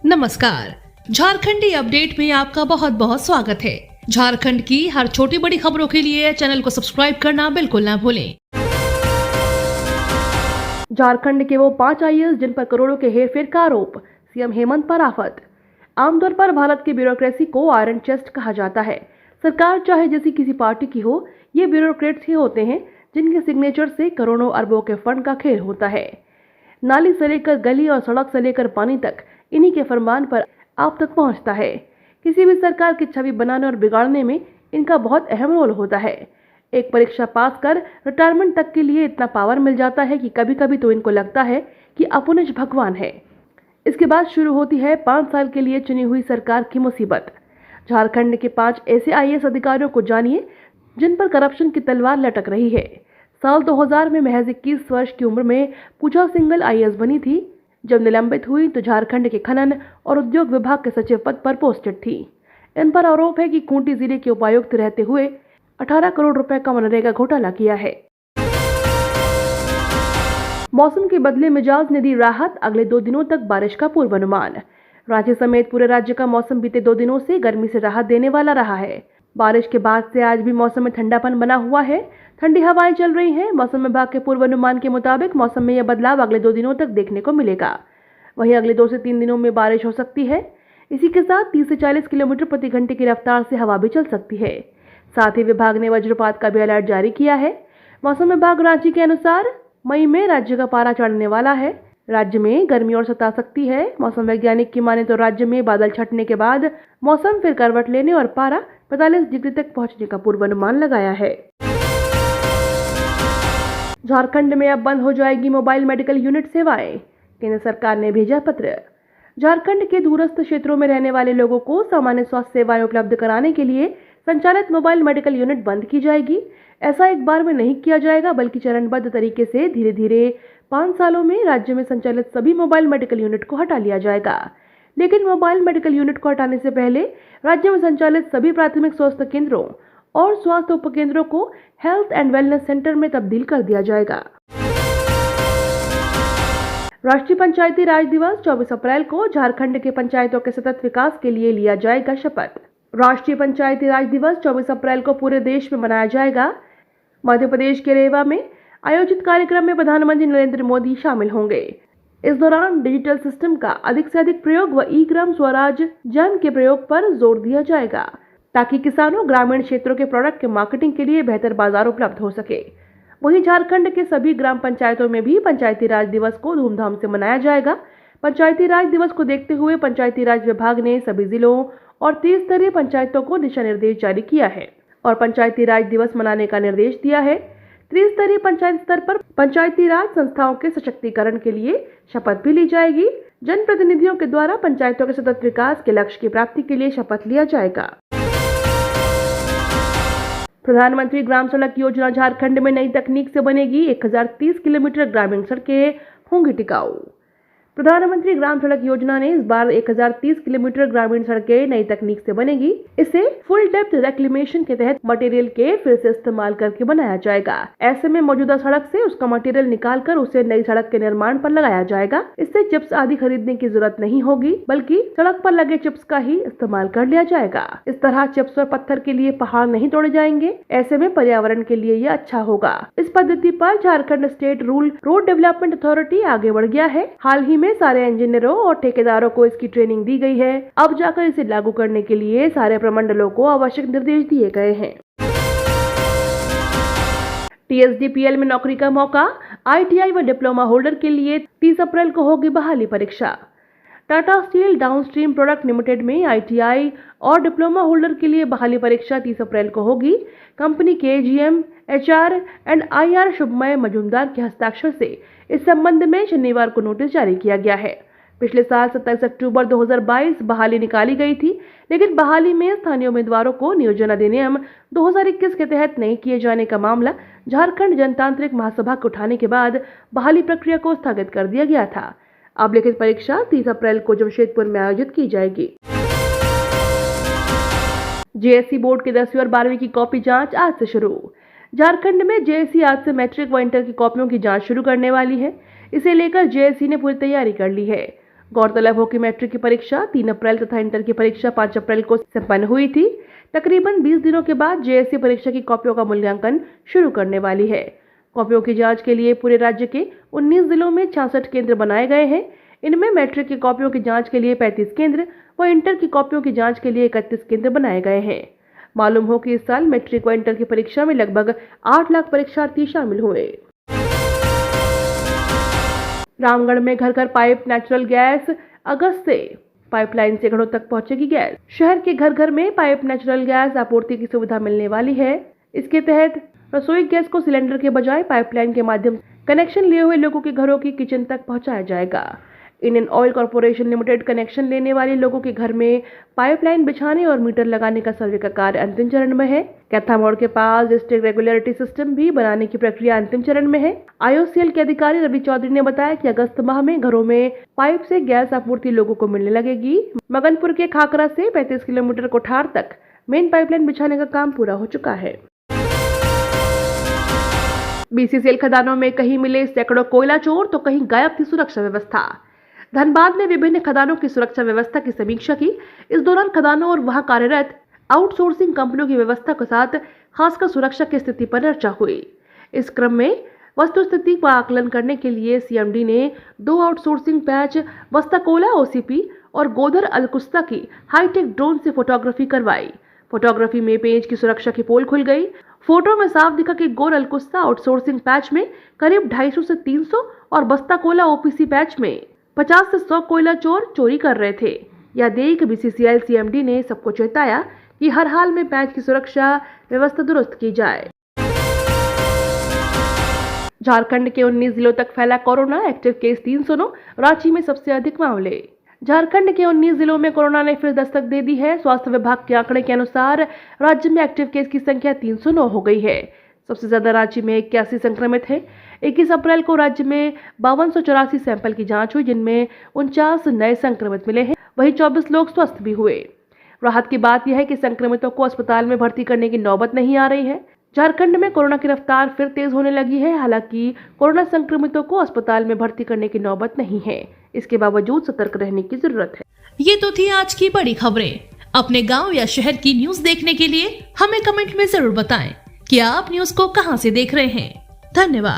नमस्कार। झारखंडी अपडेट में आपका बहुत बहुत स्वागत है। झारखंड की हर छोटी बड़ी खबरों के लिए चैनल को सब्सक्राइब करना बिल्कुल ना भूलें। झारखंड के वो 5 आईएएस जिन पर करोड़ों के हेरफेर का आरोप, सीएम हेमंत पर आफत। आमतौर पर भारत की ब्यूरोक्रेसी को आयरन चेस्ट कहा जाता है। सरकार चाहे जैसी किसी पार्टी की हो, ये ब्यूरोक्रेट्स ही होते हैं जिनके सिग्नेचर से करोड़ों अरबों के फंड का खेल होता है। नाली से लेकर गली और सड़क से लेकर पानी तक इन्हीं के फरमान पर आप तक पहुंचता है। किसी भी सरकार की छवि बनाने और बिगाड़ने में इनका बहुत अहम रोल होता है। एक परीक्षा पास कर रिटायरमेंट तक के लिए इतना पावर मिल जाता है कि कभी कभी तो इनको लगता है कि अपुनज भगवान है। इसके बाद शुरू होती है 5 साल के लिए चुनी हुई सरकार की मुसीबत। झारखंड के 5 ऐसे आईएएस अधिकारियों को जानिए जिन पर करप्शन की तलवार लटक रही है। साल 2000 में महज 21 वर्ष की उम्र में पूजा सिंघल आईएएस बनी थी। जब निलंबित हुई तो झारखंड के खनन और उद्योग विभाग के सचिव पद पर पोस्टेड थी। इन पर आरोप है कि खूंटी जिले के उपायुक्त रहते हुए 18 करोड़ रुपए का मनरेगा घोटाला किया है। मौसम के बदले मिजाज ने दी राहत, अगले 2 दिनों तक बारिश का पूर्वानुमान। राज्य समेत पूरे राज्य का मौसम बीते 2 दिनों से गर्मी से राहत देने वाला रहा है। बारिश के बाद से आज भी मौसम में ठंडापन बना हुआ है। ठंडी हवाएं चल रही हैं। मौसम विभाग के पूर्वानुमान के मुताबिक मौसम में यह बदलाव अगले 2 दिनों तक देखने को मिलेगा। वहीं अगले 2 से 3 दिनों में बारिश हो सकती है। इसी के साथ 30 से 40 किलोमीटर प्रति घंटे की रफ्तार से हवा भी चल सकती है। साथ ही विभाग ने वज्रपात का भी अलर्ट जारी किया है। मौसम विभाग रांची के अनुसार मई में राज्य का पारा चढ़ने वाला है। राज्य में गर्मी और सता सकती है। मौसम वैज्ञानिक की माने तो राज्य में बादल छटने के बाद मौसम फिर करवट लेने और पारा 45 डिग्री तक पहुंचने का पूर्वानुमान लगाया है। झारखंड में अब बंद हो जाएगी मोबाइल मेडिकल यूनिट सेवाएं। केंद्र सरकार ने भेजा पत्र। झारखंड के दूरस्थ क्षेत्रों में रहने वाले लोगों को सामान्य स्वास्थ्य सेवाएं उपलब्ध कराने के लिए संचालित मोबाइल मेडिकल यूनिट बंद की जाएगी। ऐसा एक बार में नहीं किया जाएगा, बल्कि चरणबद्ध तरीके से धीरे धीरे 5 सालों में राज्य में संचालित सभी मोबाइल मेडिकल यूनिट को हटा लिया जाएगा। लेकिन मोबाइल मेडिकल यूनिट को हटाने से पहले राज्य में संचालित सभी प्राथमिक स्वास्थ्य केंद्रों और स्वास्थ्य उपकेंद्रों को हेल्थ एंड वेलनेस सेंटर में तब्दील कर दिया जाएगा। राष्ट्रीय पंचायती राज दिवस 24 अप्रैल को झारखंड के पंचायतों के सतत विकास के लिए लिया जाएगा शपथ। राष्ट्रीय पंचायती राज दिवस 24 अप्रैल को पूरे देश में मनाया जाएगा। मध्य प्रदेश के रेवा में आयोजित कार्यक्रम में प्रधानमंत्री नरेंद्र मोदी शामिल होंगे। इस दौरान डिजिटल सिस्टम का अधिक से अधिक प्रयोग व ई ग्राम स्वराज जन के प्रयोग पर जोर दिया जाएगा, ताकि किसानों ग्रामीण क्षेत्रों के प्रोडक्ट के मार्केटिंग के लिए बेहतर बाजार उपलब्ध हो सके। वहीं झारखंड के सभी ग्राम पंचायतों में भी पंचायती राज दिवस को धूमधाम से मनाया जाएगा। पंचायती राज दिवस को देखते हुए पंचायती राज विभाग ने सभी जिलों और 30 स्तरीय पंचायतों को दिशा निर्देश जारी किया है और पंचायती राज दिवस मनाने का निर्देश दिया है। त्रिस्तरीय पंचायत स्तर पर पंचायती राज संस्थाओं के सशक्तिकरण के लिए शपथ भी ली जाएगी। जनप्रतिनिधियों के द्वारा पंचायतों के सतत विकास के लक्ष्य की प्राप्ति के लिए शपथ लिया जाएगा। प्रधानमंत्री ग्राम सड़क योजना झारखंड में नई तकनीक से बनेगी 1030 किलोमीटर ग्रामीण सड़कें होंगी टिकाऊ। प्रधानमंत्री ग्राम सड़क योजना ने इस बार 1030 किलोमीटर ग्रामीण सड़कें नई तकनीक से बनेगी। इसे फुल डेप्थ रेक्लेमेशन के तहत मटेरियल के फिर से इस्तेमाल करके बनाया जाएगा। ऐसे में मौजूदा सड़क से उसका मटेरियल निकालकर उसे नई सड़क के निर्माण पर लगाया जाएगा। इससे चिप्स आदि खरीदने की जरूरत नहीं होगी, बल्कि सड़क पर लगे चिप्स का ही इस्तेमाल कर लिया जाएगा। इस तरह चिप्स और पत्थर के लिए पहाड़ नहीं तोड़े जाएंगे। ऐसे में पर्यावरण के लिए यह अच्छा होगा। इस पद्धति पर Jharkhand state rule road development authority आगे बढ़ गया है। हाल ही में सारे इंजीनियरों और ठेकेदारों को इसकी ट्रेनिंग दी गई है। अब जाकर इसे लागू करने के लिए सारे प्रमंडलों को आवश्यक निर्देश दिए गए हैं। टीएसडीपीएल में नौकरी का मौका। आईटीआई व डिप्लोमा होल्डर के लिए 30 अप्रैल को होगी बहाली परीक्षा। Tata steel downstream product limited में आईटीआई और डिप्लोमा होल्डर के लिए बहाली परीक्षा 30 अप्रैल को होगी। कंपनी के AGM, HR and IR Shubhamay Majumdar के हस्ताक्षर से इस संबंध में शनिवार को नोटिस जारी किया गया है। पिछले साल 27 अक्टूबर 2022 बहाली निकाली गई थी, लेकिन बहाली में स्थानीय उम्मीदवारों को नियोजन अधिनियम 2021 के तहत नहीं किए जाने का मामला झारखंड जनतांत्रिक महासभा को उठाने के बाद बहाली प्रक्रिया को स्थगित कर दिया गया था। अब लिखित परीक्षा 30 अप्रैल को जमशेदपुर में आयोजित की जाएगी। जेएससी बोर्ड के 10वीं और 12वीं की कॉपी जांच आज से शुरू। झारखंड में जेएससी आज से मैट्रिक व इंटर की कॉपियों की जांच शुरू करने वाली है। इसे लेकर जेएससी ने पूरी तैयारी कर ली है। गौरतलब हो कि मैट्रिक की परीक्षा 3 अप्रैल तथा इंटर की परीक्षा 5 अप्रैल को संपन्न हुई थी। तकरीबन 20 दिनों के बाद जेएससी परीक्षा की कॉपियों का मूल्यांकन शुरू करने वाली है। कॉपियों की जांच के लिए पूरे राज्य के 19 जिलों में 66 केंद्र बनाए गए हैं। इनमें मैट्रिक की कॉपियों की जांच के लिए 35 केंद्र व इंटर की कॉपियों की जांच के लिए 31 केंद्र बनाए गए हैं। मालूम हो कि इस साल मैट्रिक व इंटर की परीक्षा में लगभग 8 लाख परीक्षार्थी शामिल हुए। रामगढ़ में घर घर पाइप नेचुरल गैस, अगस्त से पाइपलाइन से घरों तक पहुंचेगी गैस। शहर के घर घर में पाइप नेचुरल गैस आपूर्ति की सुविधा मिलने वाली है। इसके तहत रसोई गैस को सिलेंडर के बजाय पाइपलाइन के माध्यम से कनेक्शन लिए हुए लोगों के घरों की किचन तक पहुंचाया जाएगा। Indian oil corporation limited connection लेने वाले लोगों के घर में पाइपलाइन बिछाने और मीटर लगाने का सर्वे का कार्य अंतिम चरण में है। कैथा मोड़ के पास डिस्ट्रिक्ट रेगुलेटरी सिस्टम भी बनाने की प्रक्रिया अंतिम चरण में है। आईओसीएल के अधिकारी रवि चौधरी ने बताया कि अगस्त माह में घरों में पाइप से गैस आपूर्ति लोगों को मिलने लगेगी। मगनपुर के खाकरा से 35 किलोमीटर कोठार तक मेन पाइपलाइन बिछाने का काम पूरा हो चुका है। बीसीसीएल खदानों में कहीं मिले सैकड़ों कोयला चोर तो कहीं गायब थी सुरक्षा व्यवस्था। धनबाद में विभिन्न खदानों की सुरक्षा व्यवस्था की समीक्षा की। इस दौरान खदानों और वहां कार्यरत आउटसोर्सिंग कंपनियों की व्यवस्था के साथ खासकर सुरक्षा की स्थिति पर चर्चा हुई। इस क्रम में वस्तुस्थिति का आकलन करने के लिए सीएमडी ने 2 आउटसोर्सिंग पैच वस्ताकोला ओसीपी और गोदर अलकुस्ता की हाईटेक ड्रोन से फोटोग्राफी करवाई। फोटोग्राफी में पेज की सुरक्षा की पोल खुल गई। फोटो में साफ दिखा कि गोर अलकुस्ता आउटसोर्सिंग पैच में करीब 250 से 300 और बस्ताकोला ओपीसी पैच में 50 से 100 कोयला चोर चोरी कर रहे थे। यह देख बीसीसीएल सीएमडी ने सबको चेताया कि हर हाल में पैच की सुरक्षा व्यवस्था दुरुस्त की जाए। झारखंड के 19 जिलों तक फैला कोरोना, एक्टिव केस 309, रांची में सबसे अधिक मामले। झारखंड के 19 जिलों में कोरोना ने फिर दस्तक दे दी है। स्वास्थ्य विभाग के आंकड़े के अनुसार राज्य में एक्टिव केस की संख्या 309 हो गई है। सबसे ज्यादा रांची में 81 संक्रमित हैं। 21 अप्रैल को राज्य में 5284 सैंपल की जांच हुई, जिनमें 49 नए संक्रमित मिले हैं। वहीं 24 लोग स्वस्थ भी हुए। राहत की बात यह है कि संक्रमितों को अस्पताल में भर्ती करने की नौबत नहीं आ रही है। झारखंड में कोरोना की रफ्तार फिर तेज होने लगी है। हालांकि कोरोना संक्रमितों को अस्पताल में भर्ती करने की नौबत नहीं है। इसके बावजूद सतर्क रहने की जरूरत है। ये तो थी आज की बड़ी खबरें। अपने गांव या शहर की न्यूज देखने के लिए हमें कमेंट में जरूर बताएं कि आप न्यूज को कहां से देख रहे हैं। धन्यवाद।